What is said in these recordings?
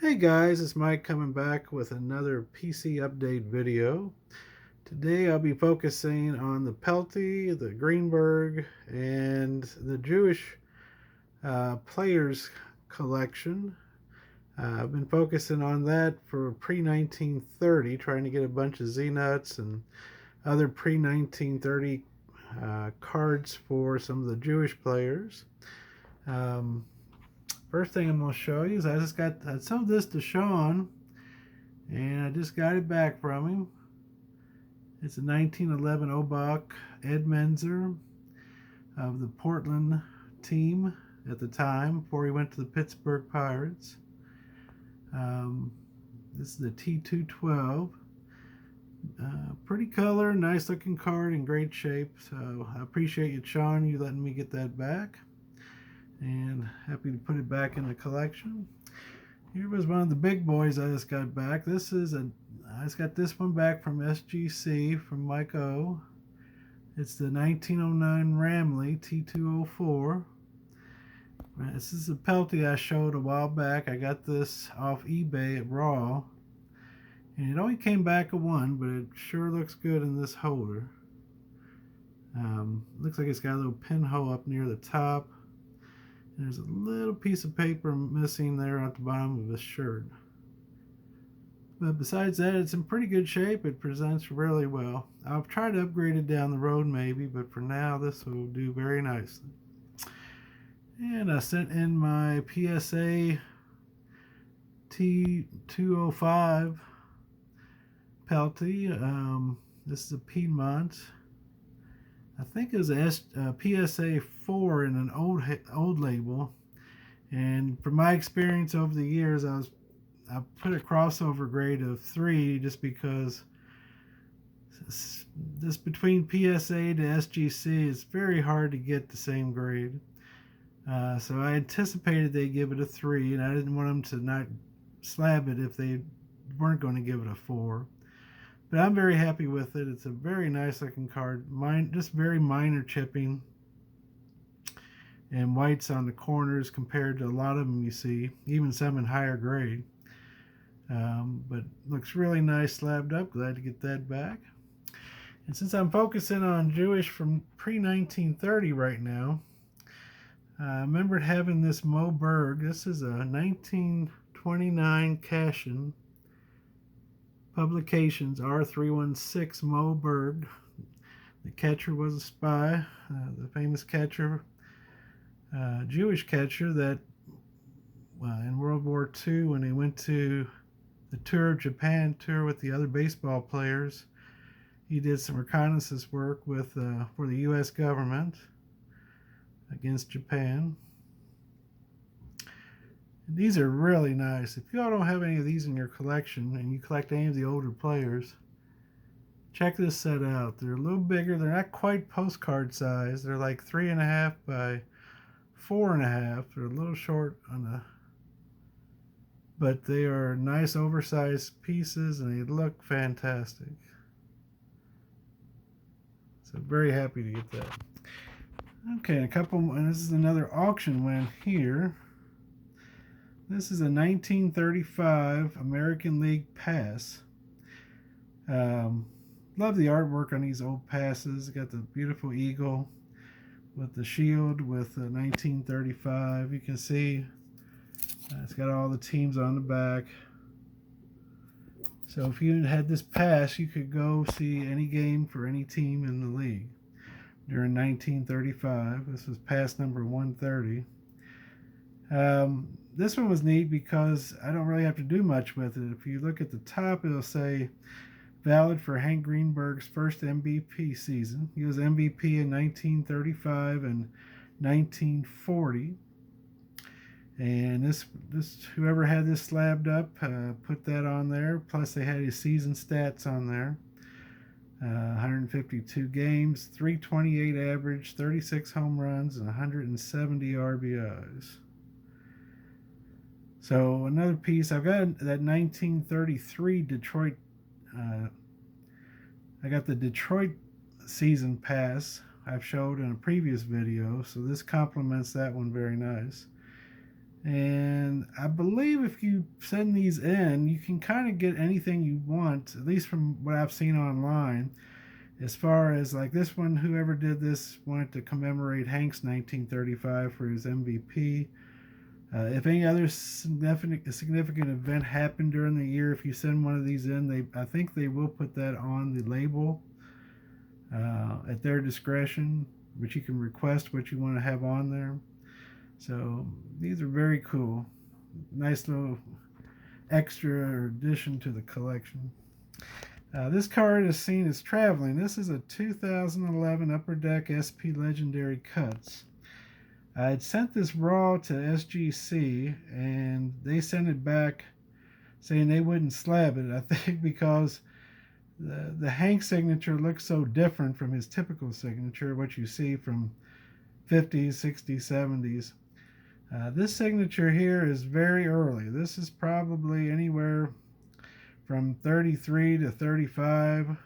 Hey guys, it's Mike coming back with another PC update video. Today I'll be focusing on the Pelty, the Greenberg, and the Jewish players collection. I've been focusing on that for pre-1930, trying to get a bunch of Z-Nuts and other pre-1930 cards for some of the Jewish players. Um, First thing I'm going to show you is I sold this to Sean, and I just got it back from him. It's a 1911 Obach Ed Menzer of the Portland team at the time before he went to the Pittsburgh Pirates. This is the T212. Pretty color, nice looking card, in great shape. So I appreciate you, Sean, you letting me get that back, and happy to put it back in the collection. Here was one of the big boys I just got back. I just got this one back from SGC from Mike O. It's the 1909 Ramly T204. This is a Pelty I showed a while back. I got this off eBay at Raw, and it only came back a 1, but it sure looks good in this holder. Looks like it's got a little pinhole up near the top. There's a little piece of paper missing there at the bottom of his shirt. But besides that, it's in pretty good shape. It presents really well. I'll try to upgrade it down the road maybe, but for now this will do very nicely. And I sent in my PSA T205 Pelty. This is a Piedmont. I think it was a PSA 4 in an old label, and from my experience over the years, I put a crossover grade of 3 just because this between PSA to SGC is very hard to get the same grade. So I anticipated they'd give it a 3, and I didn't want them to not slab it if they weren't going to give it a 4. But I'm very happy with it. It's a very nice looking card. Just very minor chipping and whites on the corners compared to a lot of them you see, even some in higher grade. But looks really nice slabbed up. Glad to get that back. And since I'm focusing on Jewish from pre-1930 right now, I remembered having this Mo Berg. This is a 1929 Kashin Publications R316 Mo Berg. The catcher was a spy, the famous catcher, Jewish catcher that in World War II, when he went to the tour of Japan tour with the other baseball players, he did some reconnaissance work with for the U.S. government against Japan. And these are really nice. If y'all don't have any of these in your collection and you collect any of the older players, check this set out. They're a little bigger. They're not quite postcard size. They're like 3.5 by 4.5. They're a little short on the, but they are nice oversized pieces and they look fantastic. So very happy to get that. Okay, and this is another auction win here. This is a 1935 American League pass. Love the artwork on these old passes. Got the beautiful eagle with the shield with 1935. You can see it's got all the teams on the back. So if you had this pass, you could go see any game for any team in the league during 1935. This was pass number 130. This one was neat because I don't really have to do much with it. If you look at the top, it'll say valid for Hank Greenberg's first MVP season. He was MVP in 1935 and 1940. And this whoever had this slabbed up put that on there. Plus they had his season stats on there. 152 games, 328 average, 36 home runs, and 170 RBIs. So another piece, I've got that 1933 Detroit, I got the Detroit season pass I've showed in a previous video, so this complements that one very nice. And I believe if you send these in, you can kind of get anything you want, at least from what I've seen online. As far as like this one, whoever did this wanted to commemorate Hank's 1935 for his MVP. If any other significant event happened during the year, if you send one of these in, I think they will put that on the label at their discretion, but you can request what you want to have on there. So these are very cool. Nice little extra addition to the collection. This card is seen as traveling. This is a 2011 Upper Deck SP Legendary Cuts. I had sent this raw to SGC, and they sent it back saying they wouldn't slab it. I think because the Hank signature looks so different from his typical signature, what you see from 50s, 60s, 70s. This signature here is very early. This is probably anywhere from 33 to 35.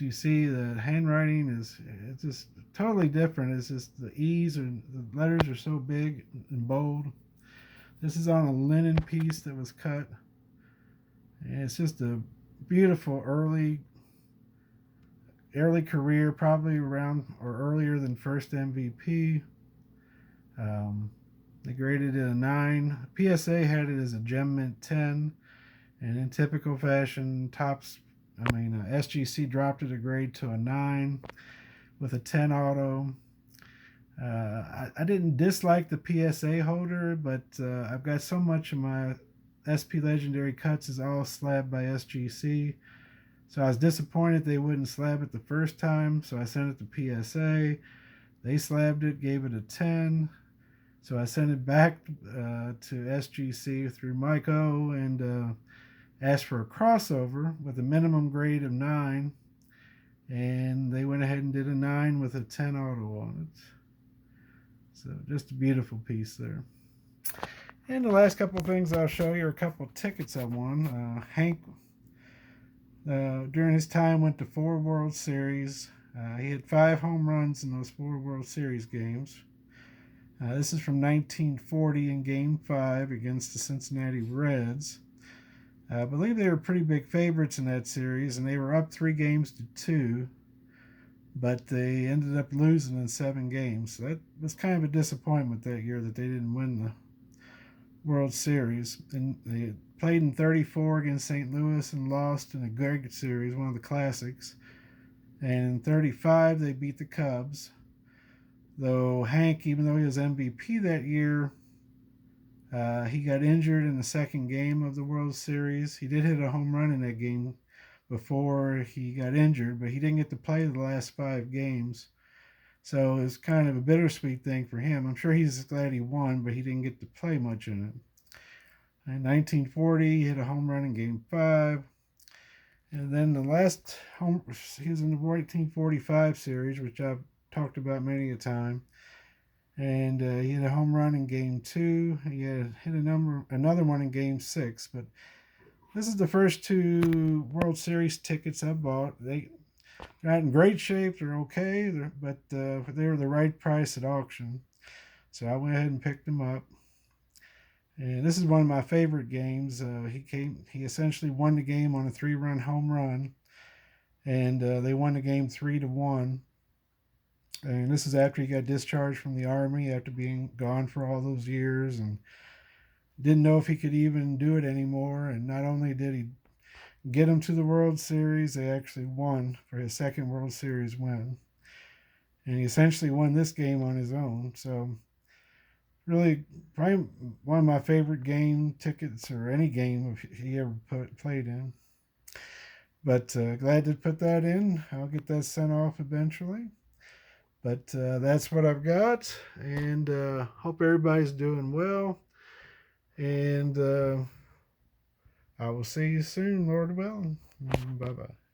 You see the handwriting it's just totally different. It's just the E's and the letters are so big and bold. This is on a linen piece that was cut. And it's just a beautiful early career, probably around or earlier than first MVP. They graded it a 9. PSA had it as a Gem Mint 10, and in typical fashion, SGC dropped it a grade to a 9 with a 10 auto. I didn't dislike the PSA holder, but I've got so much of my SP Legendary Cuts is all slabbed by SGC. So I was disappointed they wouldn't slab it the first time, so I sent it to PSA. They slabbed it, gave it a 10. So I sent it back to SGC through Mike O and asked for a crossover with a minimum grade of 9. And they went ahead and did a 9 with a 10 auto on it. So just a beautiful piece there. And the last couple of things I'll show you are a couple of tickets I won. Hank, during his time, went to 4 World Series. He had 5 home runs in those 4 World Series games. This is from 1940 in Game 5 against the Cincinnati Reds. I believe they were pretty big favorites in that series, and they were up 3-2, but they ended up losing in 7 games. So that was kind of a disappointment that year that they didn't win the World Series. And they played in 34 against St. Louis and lost in a Greg series, one of the classics. And in 35, they beat the Cubs. Though Hank, even though he was MVP that year, he got injured in the second game of the World Series. He did hit a home run in that game before he got injured, but he didn't get to play the last 5 games. So it's kind of a bittersweet thing for him. I'm sure he's glad he won, but he didn't get to play much in it. In 1940, he hit a home run in Game 5. And then the last he was in the 1945 series, which I've talked about many a time. And he had a home run in Game 2. He had hit another one in Game 6. But this is the first 2 World Series tickets I bought. They're not in great shape. They're okay, but they were the right price at auction. So I went ahead and picked them up. And this is one of my favorite games. He essentially won the game on a 3-run home run. And they won the game 3-1. And this is after he got discharged from the Army after being gone for all those years and didn't know if he could even do it anymore. And not only did he get him to the World Series, they actually won for his second World Series win. And he essentially won this game on his own. So really probably one of my favorite game tickets, or any game he ever played in. But glad to put that in. I'll get that sent off eventually. But that's what I've got, and hope everybody's doing well. And I will see you soon, Lord willing. Bye-bye.